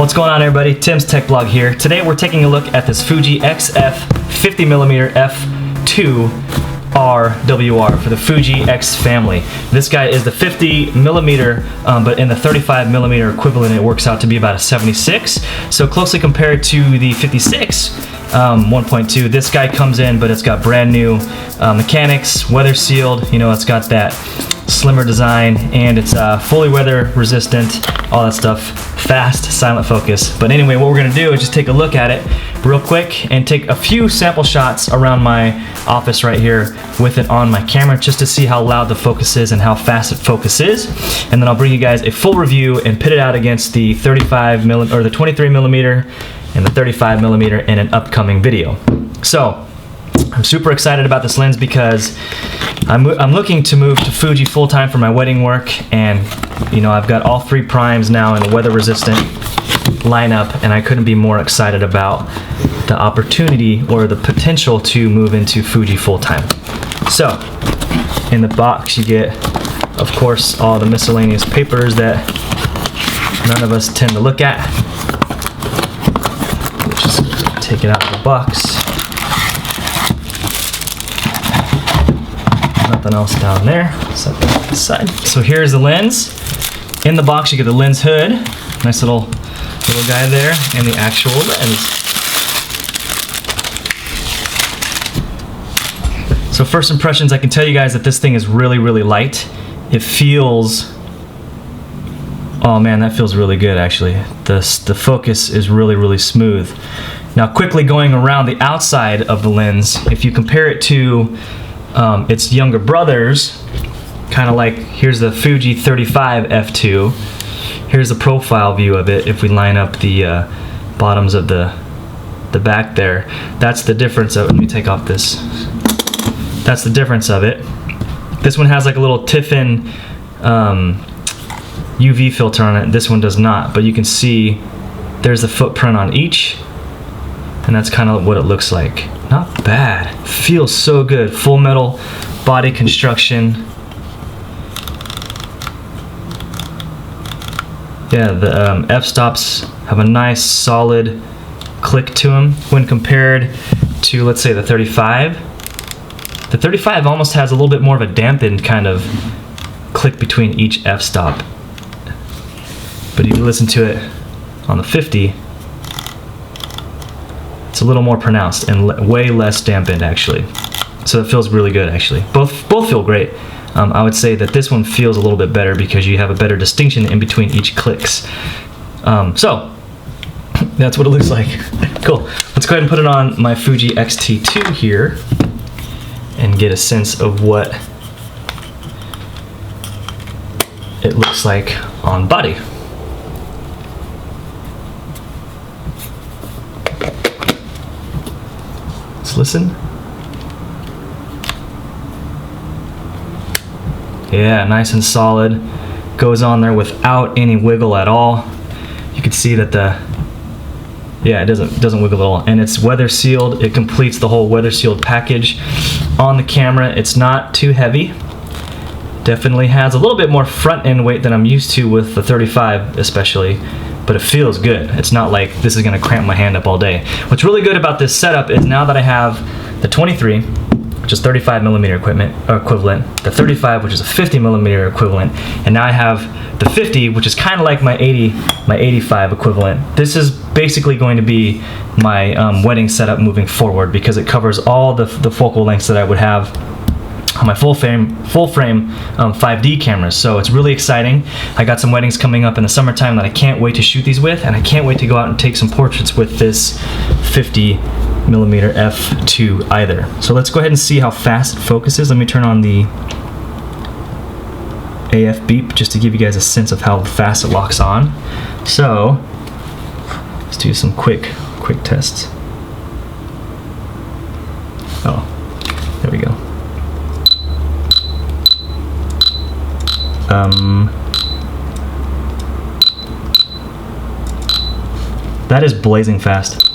What's going on, everybody? Tim's Tech Blog here. Today we're taking a look at this Fuji XF50mm f2 RWR for the Fuji X family. This guy is the 50mm, but in the 35mm equivalent it works out to be about a 76. So closely compared to the 56 1.2, this guy comes in, but it's got brand new mechanics, weather sealed. You know, it's got that slimmer design, and it's fully weather resistant, all that stuff. Fast, silent focus. But anyway, what we're gonna do is just take a look at it real quick and take a few sample shots around my office right here with it on my camera, just to see how loud the focus is and how fast it focuses. And then I'll bring you guys a full review and pit it out against the 35mm or the 23mm and the 35mm in an upcoming video. So I'm super excited about this lens because I'm looking to move to Fuji full-time for my wedding work, and you know, I've got all three primes now in a weather-resistant lineup, and I couldn't be more excited about the opportunity or the potential to move into Fuji full-time. So in the box you get, of course, all the miscellaneous papers that none of us tend to look at. Just take it out of the box. Nothing else down there. Set that aside. So here's the lens. In the box you get the lens hood, nice little guy there, and the actual lens. So first impressions, I can tell you guys that this thing is really, really light. It feels, oh man, that feels really good actually. The focus is really, really smooth. Now quickly going around the outside of the lens, if you compare it to its younger brothers, kind of like, here's the Fuji 35 f2. Here's the profile view of it. If we line up the bottoms of the back there, that's the difference of, let me take off this. That's the difference of it. This one has like a little Tiffin UV filter on it. This one does not, but you can see there's the footprint on each, and that's kind of what it looks like. Not bad. Feels so good. Full metal body construction. Yeah, the f-stops have a nice solid click to them when compared to, let's say, the 35. The 35 almost has a little bit more of a dampened kind of click between each f-stop. But if you listen to it on the 50, it's a little more pronounced and way less dampened actually. So it feels really good actually. Both feel great. I would say that this one feels a little bit better because you have a better distinction in between each clicks. So that's what it looks like. Cool. Let's go ahead and put it on my Fuji X-T2 here and get a sense of what it looks like on body. Let's listen. Yeah, nice and solid. Goes on there without any wiggle at all. You can see that it doesn't wiggle at all, and it's weather sealed. It completes the whole weather sealed package on the camera. It's not too heavy. Definitely has a little bit more front end weight than I'm used to with the 35 especially, but it feels good. It's not like this is gonna cramp my hand up all day. What's really good about this setup is now that I have the 23, which is 35mm equivalent, the 35, which is a 50mm equivalent, and now I have the 50, which is kind of like my 85 equivalent. This is basically going to be my wedding setup moving forward because it covers all the focal lengths that I would have on my full frame 5D cameras. So it's really exciting. I got some weddings coming up in the summertime that I can't wait to shoot these with, and I can't wait to go out and take some portraits with this 50mm f2 either. So let's go ahead and see how fast it focuses. Let me turn on the AF beep just to give you guys a sense of how fast it locks on. So let's do some quick tests. Oh, there we go. That is blazing fast.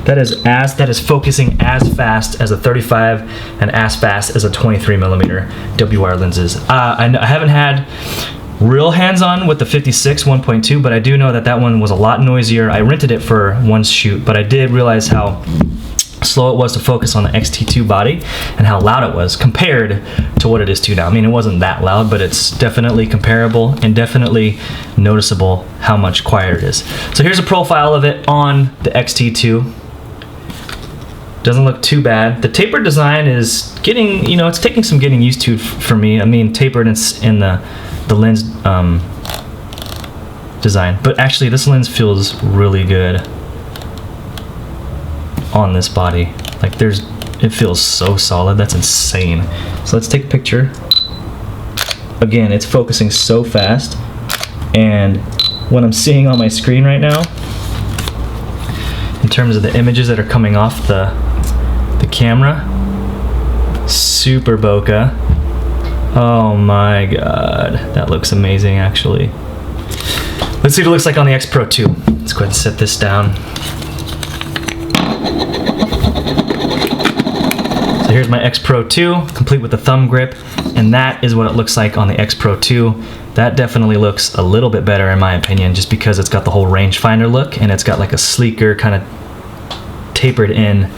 That is focusing as fast as a 35 and as fast as a 23mm WR lenses. I haven't had real hands-on with the 56 1.2, but I do know that one was a lot noisier. I rented it for one shoot, but I did realize how slow it was to focus on the XT2 body and how loud it was compared to what it is to now. I mean, it wasn't that loud, but it's definitely comparable and definitely noticeable how much quieter it is. So here's a profile of it on the XT2. Doesn't look too bad. The tapered design is getting, you know, it's taking some getting used to for me. I mean, tapered in the lens design, but actually this lens feels really good on this body. Like it feels so solid. That's insane. So let's take a picture. Again, it's focusing so fast, and what I'm seeing on my screen right now in terms of the images that are coming off the camera, super bokeh. Oh my god, that looks amazing actually. Let's see what it looks like on the X Pro 2. Let's go ahead and set this down. So here's my X Pro 2, complete with the thumb grip, and that is what it looks like on the X Pro 2. That definitely looks a little bit better in my opinion, just because it's got the whole rangefinder look, and it's got like a sleeker, kind of tapered in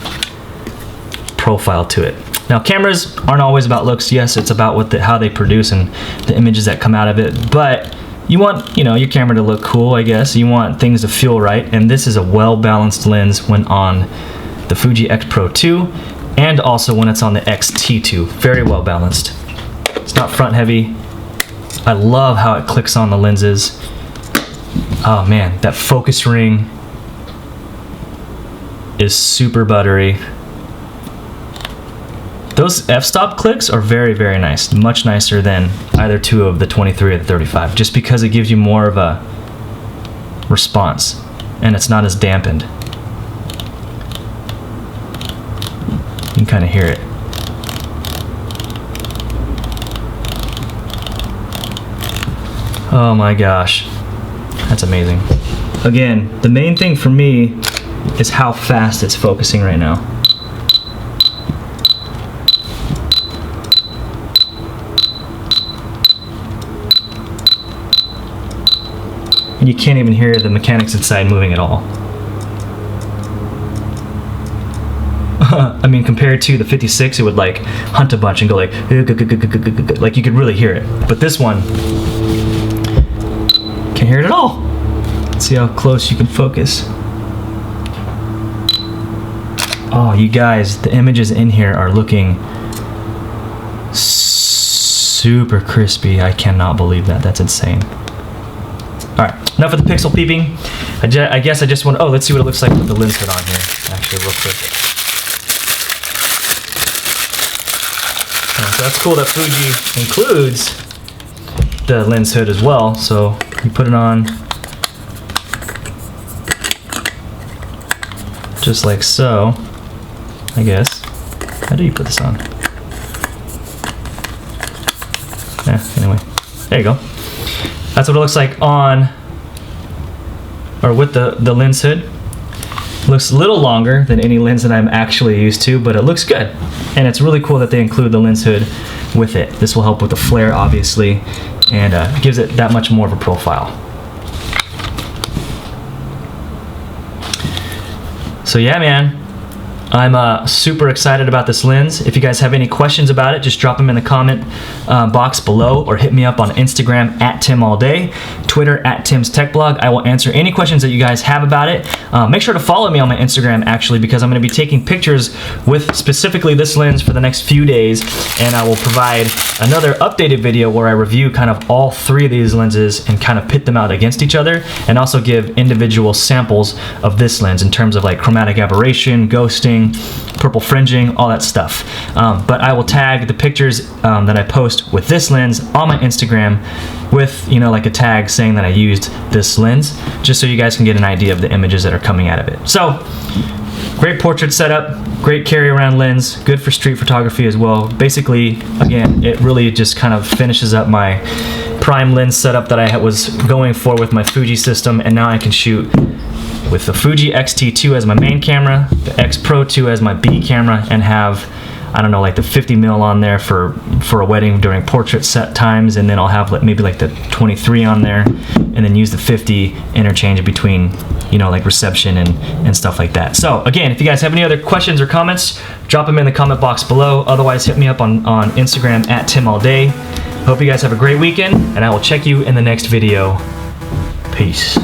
profile to it. Now, cameras aren't always about looks. Yes, it's about how they produce and the images that come out of it, but you want, you know, your camera to look cool, I guess. You want things to feel right, and this is a well-balanced lens when on the Fuji X Pro 2 and also when it's on the X-T2. Very well balanced. It's not front heavy. I love how it clicks on the lenses. Oh man, that focus ring is super buttery. Those f-stop clicks are very, very nice. Much nicer than either two of the 23 or the 35, just because it gives you more of a response and it's not as dampened. You can kind of hear it. Oh my gosh, that's amazing. Again, the main thing for me is how fast it's focusing right now. You can't even hear the mechanics inside moving at all. I mean, compared to the 56, it would like hunt a bunch and go like you could really hear it. But this one, can't hear it at all. Let's see how close you can focus. Oh, you guys, the images in here are looking super crispy. I cannot believe that. That's insane. Alright, enough of the pixel peeping. I guess I just want to, let's see what it looks like with the lens hood on here, actually, real quick. So that's cool that Fuji includes the lens hood as well. So you put it on just like so, I guess. How do you put this on? Yeah, anyway, there you go. That's what it looks like on, or with the lens hood. Looks a little longer than any lens that I'm actually used to, but it looks good. And it's really cool that they include the lens hood with it. This will help with the flare, obviously, and gives it that much more of a profile. So yeah, man, I'm super excited about this lens. If you guys have any questions about it, just drop them in the comment box below, or hit me up on Instagram @TimAllDay, Twitter @TimsTechBlog. I will answer any questions that you guys have about it. Make sure to follow me on my Instagram, actually, because I'm going to be taking pictures with specifically this lens for the next few days, and I will provide another updated video where I review kind of all three of these lenses and kind of pit them out against each other, and also give individual samples of this lens in terms of like chromatic aberration, ghosting, purple fringing, all that stuff. But I will tag the pictures that I post with this lens on my Instagram with, you know, like a tag saying that I used this lens, just so you guys can get an idea of the images that are coming out of it. So, great portrait setup, great carry around lens, good for street photography as well. Basically, again, it really just kind of finishes up my prime lens setup that I was going for with my Fuji system, and now I can shoot with the Fuji X-T2 as my main camera, the X Pro 2 as my B camera, and have, I don't know, like the 50mm on there for a wedding during portrait set times, and then I'll have maybe like the 23 on there, and then use the 50 interchange between, you know, like reception and stuff like that. So again, if you guys have any other questions or comments, drop them in the comment box below. Otherwise, hit me up on Instagram at TimAllDay. Hope you guys have a great weekend, and I will check you in the next video. Peace.